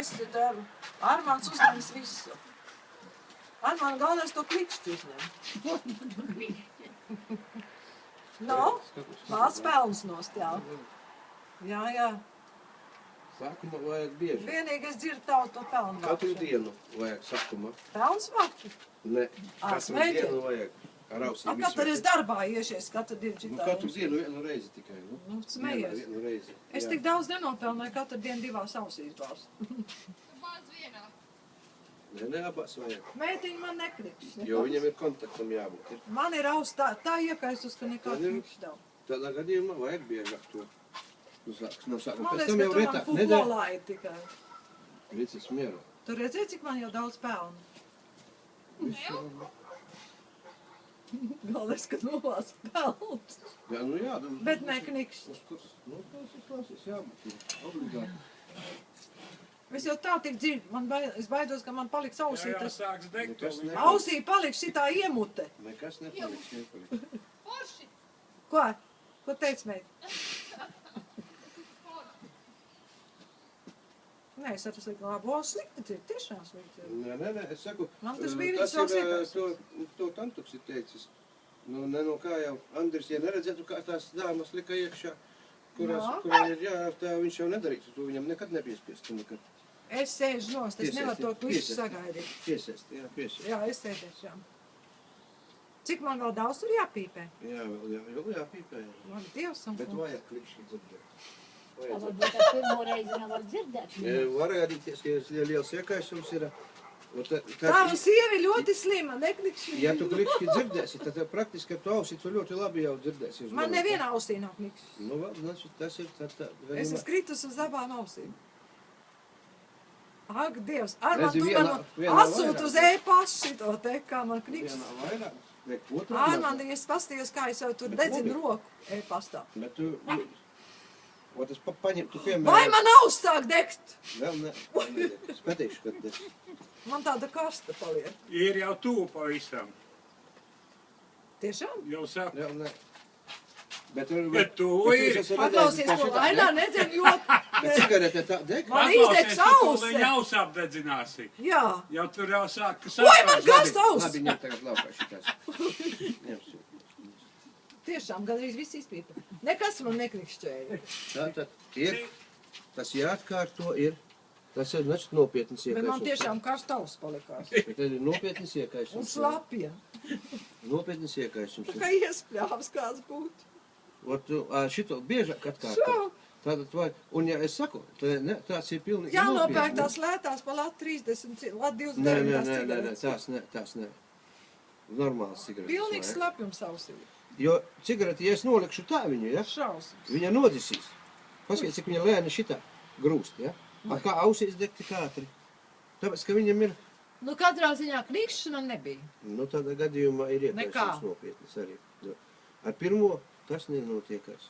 Es daru. Armāns uzņems visu. Armāna galvenais to klikšķi uzņem. No, māc pelns nost, jā. Jā. Sākumā vajag bieži. Vienīgi es dzirdu tavu to pelnu vākšanu. Katru dienu vajag sākumā. Pelns vāktu? Ne, katru dienu vajag ar ausīm. Kad tad es darbā iešies, katru dienu Nu, čitā? katru dienu vienu reizi tikai. Nu, smejies. Vienu reizi. Es tik daudz nenopelnēju, katru dienu 2 ausīs bārs. Maz vienā. Ne, abās vajag. Meitiņi man neklikšķi. Jo viņam ir kontaktam jābūt. Man ir aus tā iekaisus, ka nekā klikšķi nav. Tādā gadījumā vajag biežāk to. No sākuma. Man Pēc liekas, tam ka jau tu man retāk. futbolāji tikai. Vicis mieru. Tu redzēji, cik man jau daudz pelnu? Galvenais, ka novāc pelns. Jā, nu jā. Bet neknikšķi. Nu, tas ir klases jābūt. Obligāti. Es jau tā tik dzirdu. Es baidos, ka man paliks ausī. Jā, sāks degt. Nekas nepaliks. Ausī paliks šitā iemute. Nekas nepaliks. Forši. Ko? Ko teic, meit? Nē, es arī saku, labo slikti dzird, tiešām slikti dzird. Nē, es saku, Man tas bija tas savs ir, iekaisus. to Tantuks ir teicis. Nu, ne no kā jau Andris, ja neredzētu, kā tās dāmas lika iekšā, kurā ir tā viņš jau nedarītu, to viņam nekad nepiespiestu, nekad. Es sēžu nost, es nevaru to visu sagaidīt. Piesēst, jā, piesēst. Jā, es sēžēšu, jā. Cik man vēl daudz tur jāpīpē? Jā, vēl jāpīpē, jā. Man Dievs un Bet vajag klikšķi dzirdēt. Varbūt ar pirmo reizi nevar dzirdēt. Var gadīties, ja liels iekaisums ir. Tava sieva ir ļoti slima, neklikšķi. Ja tu klikšķi dzirdēsi, tad praktiski ar to ausī tu ļoti labi jau dzirdēsi. Man nevienā ausī nav klikšķi. Nu, vēl, tas ir tā. Es esmu kritus uz abām ausīm. Ak, Dievs, ar man Redzi, tu man vienā atsūt vairāk. uz e-pašu šito te, kā man klikšķi. Vienā vairāk, bet otrā Ar mazāk. man, es pastījos, kā es jau tur Bet dedzinu labi. roku e-pastā. Bet tu, o tas paņem, tu piemēram. Vai man auss sāk degt? Vēl ne, es pateikšu, kad tas. Man tāda karsta paliek. Ir jau tuvu pavisam. Tiešām? Jau saka, Vēl ne. Bet tu ir. Paklausies to ainā, nedzem joku. Cigarete tā deg? Man izdegs ausse. Viņa auss apdedzināsi. Jā. Jau tur jau sāk, ka Oi, man karsta auss. Labi, ņem tagad laukā šitās. Ņemsim. Tiešām, gandrīz viss izpīpa. Nekas man neklikšķēja. Tātad ir, tas jāatkārto ir, tas ir nopietnas Bet man iekaisums. tiešām karsta auss palikās. Bet tad ir nopietnas Un iekaisums. slapja. Nopietnas iekaisums. Tā kā iespļāvs kāds būtu. Ot, šito biežāk atkārto. Šo. Tātad vajag, un ja es saku, tāds ir pilnīgi Jānopērk tās lētās pa lat 30, lat 29 cigaretes. Tās ne. Normāls cigaretes. Pilnīgs vajag. slapjums ausī. Jo cigareti, ja es nolikšu tā viņu, ja, Šausmas. viņa nodisīs. Paskaties, cik viņa lēni šitā grūst, ja. Ar kā ausīs deg tik ātri. Tāpēc, ka viņam ir, Nu, katrā ziņā klikšana nebija. nu, tādā gadījumā ir Nekā. iekaisums nopietnas arī. Jo ar pirmo tas nenotiekās.